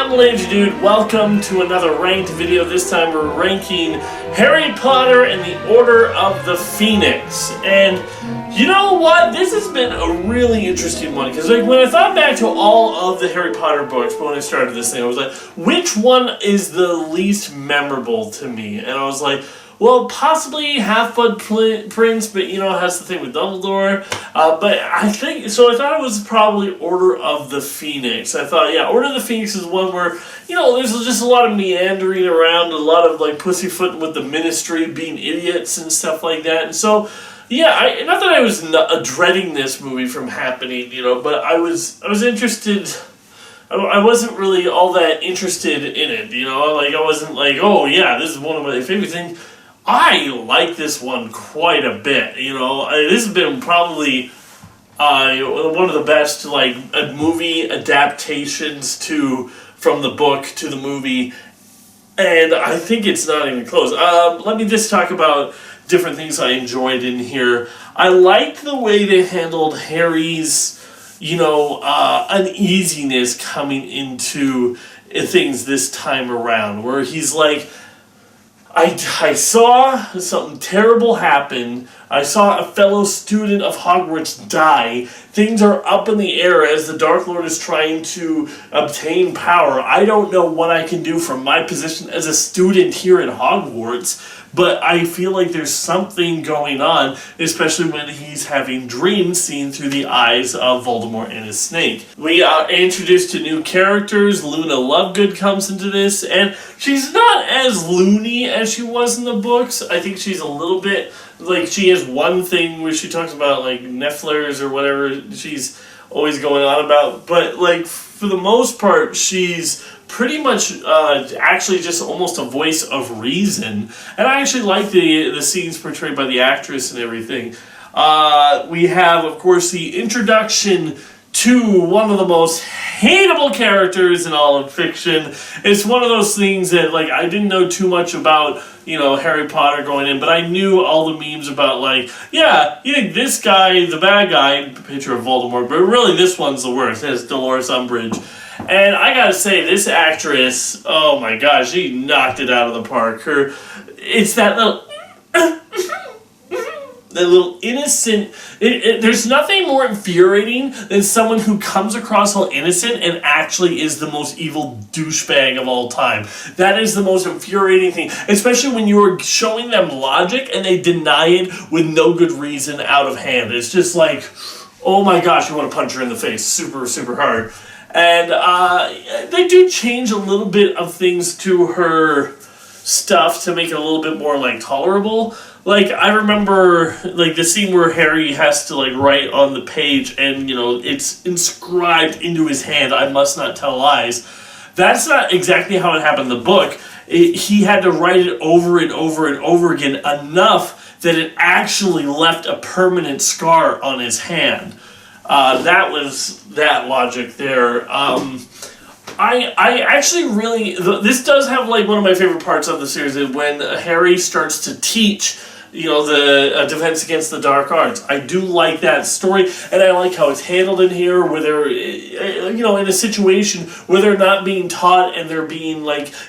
I'm Lazy Dude. Welcome to another ranked video. This time we're ranking Harry Potter and the Order of the Phoenix. And you know what? This has been a really interesting one because when I thought back to all of the Harry Potter books, but when I started this thing, I was like, which one is the least memorable to me? And I was like, well, possibly Half-Blood Prince, but it has the thing with Dumbledore. But I thought it was probably Order of the Phoenix. I thought, yeah, Order of the Phoenix is one where, there's just a lot of meandering around, a lot of pussyfooting with the Ministry, being idiots and stuff like that. And so, yeah, not that I was dreading this movie from happening, but I was interested. I wasn't really all that interested in it, I wasn't like, oh yeah, this is one of my favorite things. I like this one quite a bit, this has been probably one of the best, movie adaptations from the book to the movie, and I think it's not even close. Let me just talk about different things I enjoyed in here. I liked the way they handled Harry's, uneasiness coming into things this time around, where he's like, I saw something terrible happen. I saw a fellow student of Hogwarts die. Things are up in the air as the Dark Lord is trying to obtain power. I don't know what I can do from my position as a student here at Hogwarts, but I feel like there's something going on, especially when he's having dreams seen through the eyes of Voldemort and his snake. We are introduced to new characters. Luna Lovegood comes into this, and she's not as loony as she was in the books. I think she's a little bit, she has one thing where she talks about, Nefflers or whatever she's always going on about, but, for the most part, she's pretty much actually just almost a voice of reason. And I actually like the scenes portrayed by the actress and everything. We have, of course, the introduction to one of the most hateable characters in all of fiction. It's one of those things that, I didn't know too much about, Harry Potter going in, but I knew all the memes about, yeah, you think this guy, the bad guy, picture of Voldemort, but really this one's the worst. It's Dolores Umbridge. And I gotta say, this actress, oh my gosh, she knocked it out of the park. It's that little, innocent. There's nothing more infuriating than someone who comes across all innocent and actually is the most evil douchebag of all time. That is the most infuriating thing, especially when you are showing them logic and they deny it with no good reason out of hand. It's just like, oh my gosh, you want to punch her in the face super, super hard. And they do change a little bit of things to her stuff to make it a little bit more, tolerable. I remember, the scene where Harry has to, write on the page and, it's inscribed into his hand, "I must not tell lies." That's not exactly how it happened in the book. He had to write it over and over and over again enough that it actually left a permanent scar on his hand. That was that logic there. I actually really... This does have, one of my favorite parts of the series is when Harry starts to teach, the Defense Against the Dark Arts. I do like that story, and I like how it's handled in here, where they're, in a situation where they're not being taught and they're being,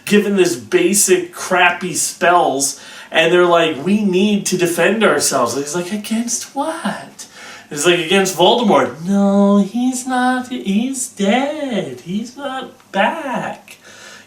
given this basic crappy spells, and they're like, we need to defend ourselves. And he's like, against what? It's against Voldemort. No, he's not. He's dead. He's not back.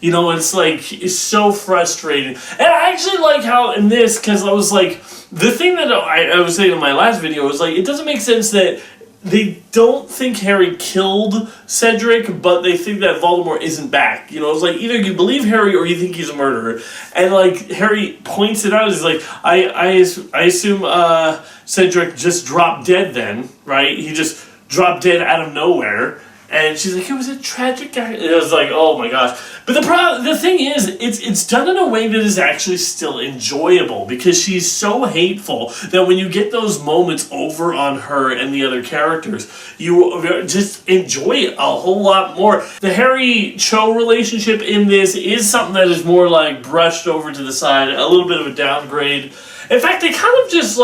It's so frustrating. And I actually like how in this, because I was the thing that I was saying in my last video was it doesn't make sense that they don't think Harry killed Cedric, but they think that Voldemort isn't back. It's either you believe Harry or you think he's a murderer. And Harry points it out, he's I assume Cedric just dropped dead then, right? He just dropped dead out of nowhere. And she's it was a tragic guy. It was oh my gosh. But the thing is, it's done in a way that is actually still enjoyable, because she's so hateful that when you get those moments over on her and the other characters, you just enjoy it a whole lot more. The Harry Cho relationship in this is something that is more brushed over to the side, a little bit of a downgrade. In fact, they kind of just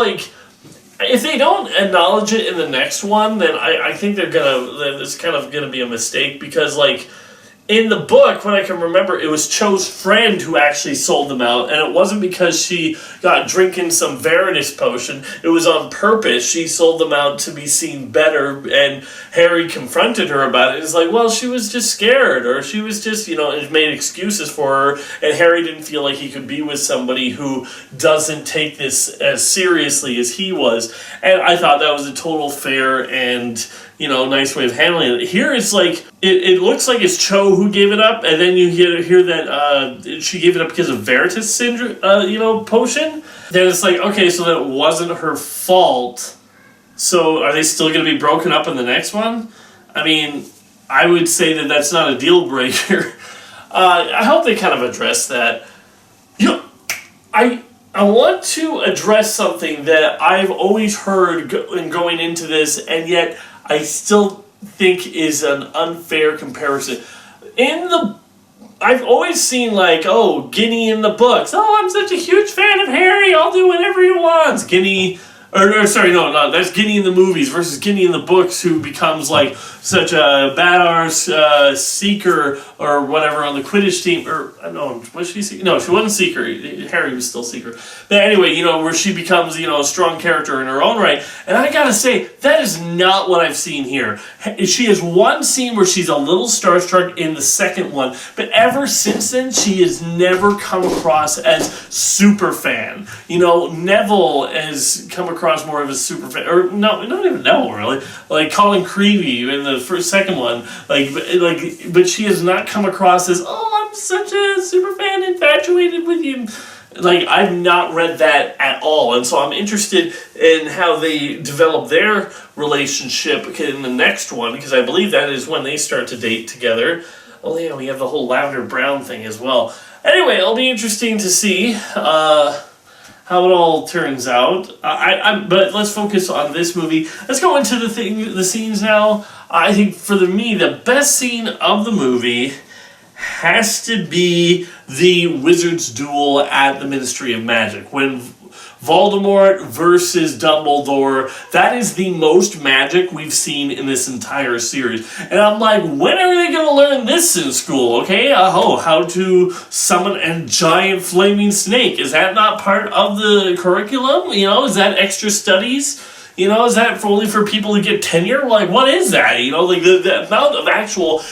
if they don't acknowledge it in the next one, then I think it's kind of gonna be a mistake, because in the book, when I can remember, it was Cho's friend who actually sold them out, and it wasn't because she got drinking some Veritas potion. It was on purpose. She sold them out to be seen better, and Harry confronted her about it. It's like, well, she was just scared, or she was just, made excuses for her, and Harry didn't feel like he could be with somebody who doesn't take this as seriously as he was. And I thought that was a total fair and nice way of handling it. Here it's like, it looks like it's Cho who gave it up, and then you hear that she gave it up because of Veritas syndrome, potion. Then it's like, okay, so that wasn't her fault. So are they still going to be broken up in the next one? I mean, I would say that that's not a deal breaker. I hope they kind of address that. I want to address something that I've always heard going into this, and yet I still think is an unfair comparison. I've always seen Ginny in the books. Oh, I'm such a huge fan of Harry. I'll do whatever he wants. Ginny, that's Ginny in the movies versus Ginny in the books, who becomes such a badass seeker or whatever on the Quidditch team. Or no, was she seeker? No, she wasn't seeker. Harry was still seeker. But anyway, where she becomes a strong character in her own right. And I gotta say, that is not what I've seen here. She has one scene where she's a little starstruck in the second one, but ever since then she has never come across as super fan. Neville has come across more of a super fan, or no, not even Neville really. Like Colin Creevey in the second one, but she has not come across as, oh, I'm such a super fan, infatuated with you. I've not read that at all, and so I'm interested in how they develop their relationship in the next one, because I believe that is when they start to date together. Oh yeah, we have the whole Lavender Brown thing as well. Anyway, it'll be interesting to see how it all turns out. But let's focus on this movie. Let's go into the scenes now. I think for me, the best scene of the movie has to be the Wizard's duel at the Ministry of Magic. When Voldemort versus Dumbledore, that is the most magic we've seen in this entire series. And I'm like, when are they going to learn this in school, okay? How to summon a giant flaming snake. Is that not part of the curriculum? Is that extra studies? Is that only for people who get tenure? What is that? The amount of actual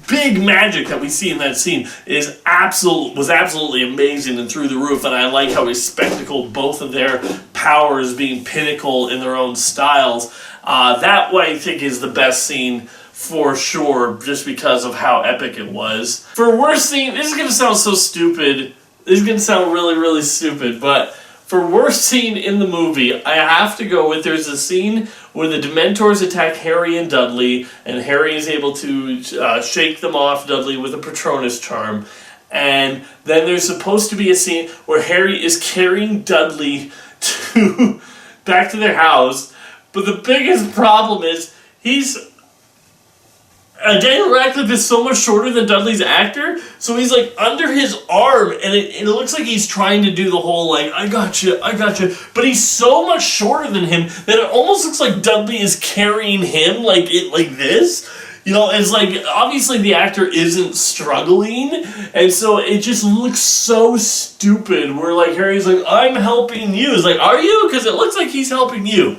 big magic that we see in that scene was absolutely amazing and through the roof, and I like how he spectacled both of their powers being pinnacle in their own styles. That way, I think, is the best scene for sure, just because of how epic it was. For worst scene, this is going to sound so stupid. This is going to sound really, really stupid, but for worst scene in the movie, I have to go with, there's a scene where the Dementors attack Harry and Dudley, and Harry is able to shake them off Dudley with a Patronus charm. And then there's supposed to be a scene where Harry is carrying Dudley back to their house, but the biggest problem is Daniel Radcliffe is so much shorter than Dudley's actor, so he's under his arm, and it looks like he's trying to do the whole I gotcha, but he's so much shorter than him that it almost looks like Dudley is carrying him like this. It's obviously the actor isn't struggling, and so it just looks so stupid where Harry's I'm helping you. It's are you? Because it looks like he's helping you.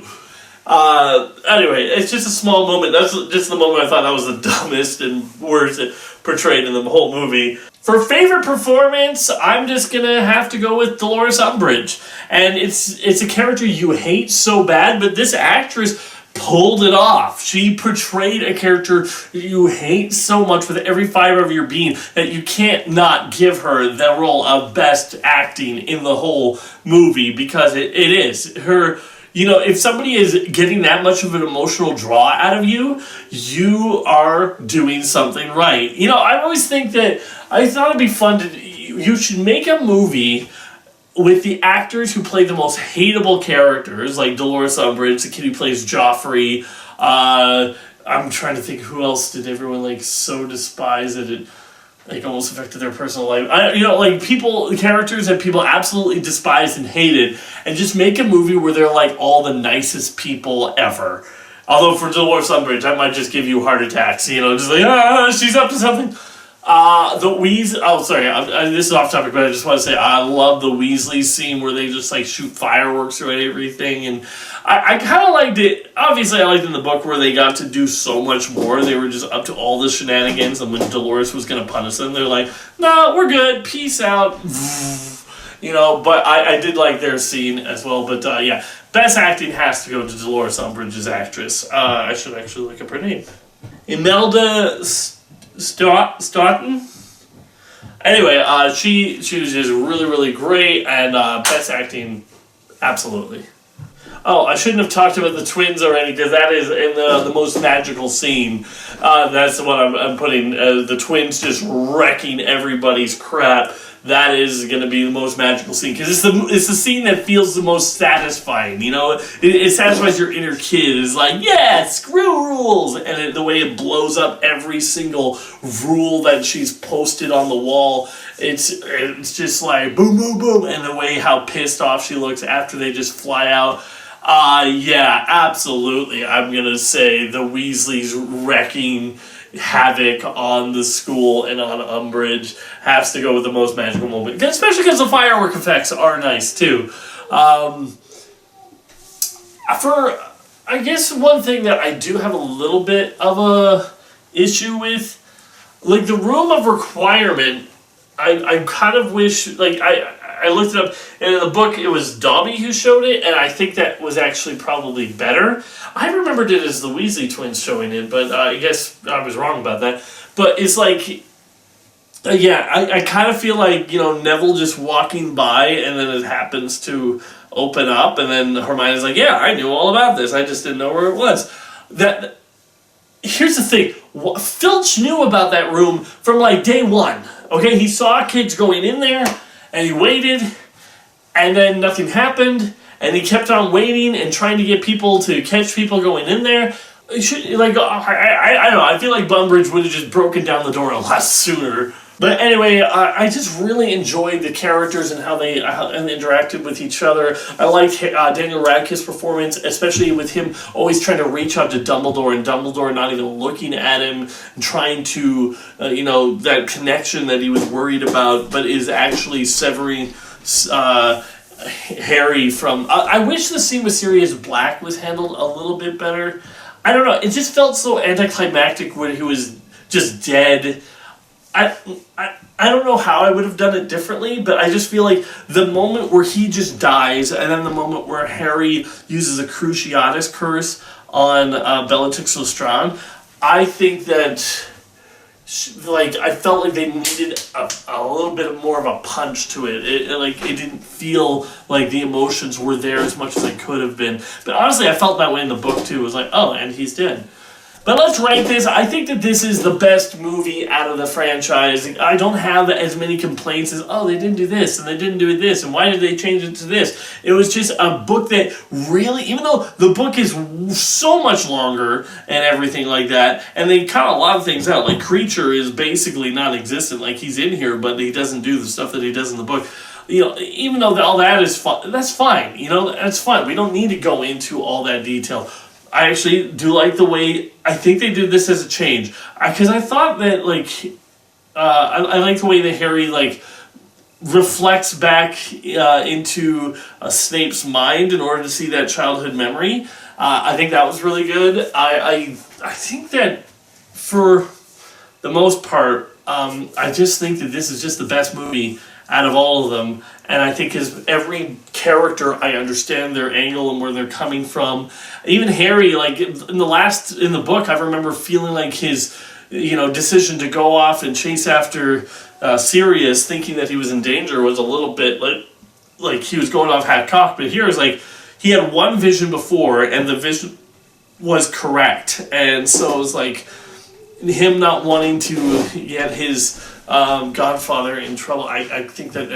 Anyway, it's just a small moment. That's just the moment I thought that was the dumbest and worst portrayed in the whole movie. For favorite performance, I'm just gonna have to go with Dolores Umbridge. And it's a character you hate so bad, but this actress pulled it off. She portrayed a character you hate so much with every fiber of your being that you can't not give her the role of best acting in the whole movie, because it is her. If somebody is getting that much of an emotional draw out of you, you are doing something right. I always think that I thought it'd be fun you should make a movie with the actors who play the most hateable characters, like Dolores Umbridge, the kid who plays Joffrey. I'm trying to think who else did everyone so despise that it almost affected their personal life. Characters that people absolutely despised and hated, and just make a movie where they're all the nicest people ever. Although for Dolores Umbridge, I might just give you heart attacks, just she's up to something. The Weasley. Oh, sorry. This is off topic, but I just want to say I love the Weasley scene where they just like shoot fireworks or everything, and I kind of liked it. Obviously, I liked it in the book where they got to do so much more. They were just up to all the shenanigans, and when Dolores was going to punish them, they're like, "No, we're good. Peace out." But I did like their scene as well. But yeah, best acting has to go to Dolores Umbridge's actress. I should actually look up her name. Imelda Staunton. Anyway, she was just really, really great, and best acting, absolutely. Oh, I shouldn't have talked about the twins already, because that is in the most magical scene. That's the one I'm putting. The twins just wrecking everybody's crap. That is going to be the most magical scene, because it's the scene that feels the most satisfying. It satisfies your inner kid. It's like, yeah, screw rules, and the way it blows up every single rule that she's posted on the wall, it's just like boom, boom, boom, and the way how pissed off she looks after they just fly out. Yeah, absolutely. I'm gonna say the Weasleys wrecking havoc on the school and on Umbridge has to go with the most magical moment, especially because the firework effects are nice too. I guess one thing that I do have a little bit of a issue with, like the room of requirement, I kind of wish, like I looked it up, and in the book it was Dobby who showed it, and I think that was actually probably better. I remembered it as the Weasley twins showing it, but I guess I was wrong about that. But it's like, I kind of feel like, Neville just walking by, and then it happens to open up, and then Hermione's like, yeah, I knew all about this, I just didn't know where it was. Here's the thing, Filch knew about that room from like day one, okay? He saw kids going in there, and he waited, and then nothing happened, and he kept on waiting and trying to get people to catch people going in there. I don't know, I feel like Umbridge would have just broken down the door a lot sooner. But anyway, I just really enjoyed the characters and how they interacted with each other. I liked Daniel Radcliffe's performance, especially with him always trying to reach out to Dumbledore, and Dumbledore not even looking at him, and trying to, that connection that he was worried about, but is actually severing Harry from... I wish the scene with Sirius Black was handled a little bit better. I don't know, it just felt so anticlimactic when he was just dead. I don't know how I would have done it differently, but I just feel like the moment where he just dies, and then the moment where Harry uses a Cruciatus curse on Bellatrix Lestrange, I think that, I felt like they needed a little bit more of a punch to it. It didn't feel like the emotions were there as much as they could have been. But honestly, I felt that way in the book too. It was like, oh, and he's dead. But let's rank this. I think that this is the best movie out of the franchise. I don't have as many complaints as, oh, they didn't do this, and they didn't do this, and why did they change it to this? It was just a book that really, even though the book is so much longer and everything like that, and they cut a lot of things out, like Creature is basically non-existent, like he's in here, but he doesn't do the stuff that he does in the book. Even though all that is fun, that's fine. That's fine. We don't need to go into all that detail. I actually do like the way, I think they did this as a change. Because I thought that, I like the way that Harry, reflects back into Snape's mind in order to see that childhood memory. I think that was really good. I think that, for the most part, I just think that this is just the best movie out of all of them, and I think as every character, I understand their angle and where they're coming from. Even Harry, in the book, I remember feeling like his, decision to go off and chase after Sirius, thinking that he was in danger, was a little bit like he was going off half-cocked. But here it's like he had one vision before, and the vision was correct, and so it was like him not wanting to get his Godfather in trouble. I think that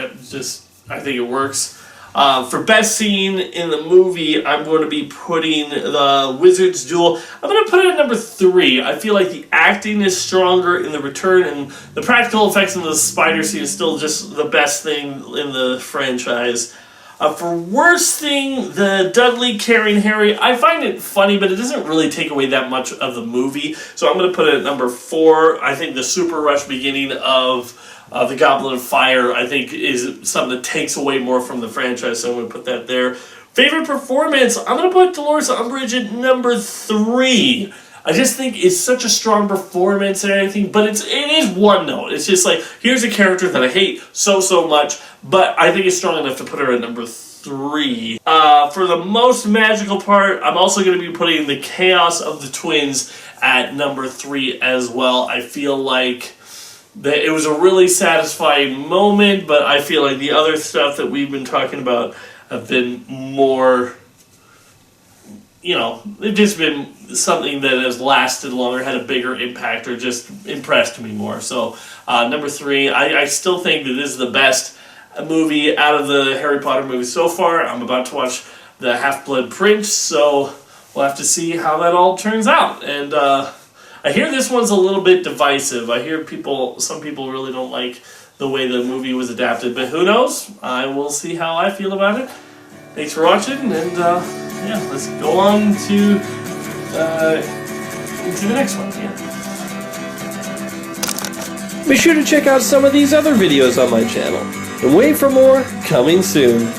I think it works. For best scene in the movie, I'm going to be putting the Wizard's Duel. I'm going to put it at number 3. I feel like the acting is stronger in The Return, and the practical effects in the spider scene is still just the best thing in the franchise. For worst thing, the Dudley carrying Harry, I find it funny, but it doesn't really take away that much of the movie. So I'm going to put it at number 4. I think the super rush beginning of the Goblet of Fire, I think, is something that takes away more from the franchise. So I'm going to put that there. Favorite performance, I'm going to put Dolores Umbridge at number 3. I just think it's such a strong performance and everything, but it is one note. It's just like, here's a character that I hate so much, but I think it's strong enough to put her at number 3. For the most magical part, I'm also going to be putting the Chaos of the Twins at number 3 as well. I feel like that it was a really satisfying moment, but I feel like the other stuff that we've been talking about have been more, they've just been something that has lasted longer, had a bigger impact, or just impressed me more. So, number 3, I still think that this is the best movie out of the Harry Potter movies so far. I'm about to watch the Half-Blood Prince, so we'll have to see how that all turns out. And I hear this one's a little bit divisive. I hear some people really don't like the way the movie was adapted, but who knows? I will see how I feel about it. Thanks for watching, and let's go on to the next one. Yeah. Be sure to check out some of these other videos on my channel, and wait for more coming soon.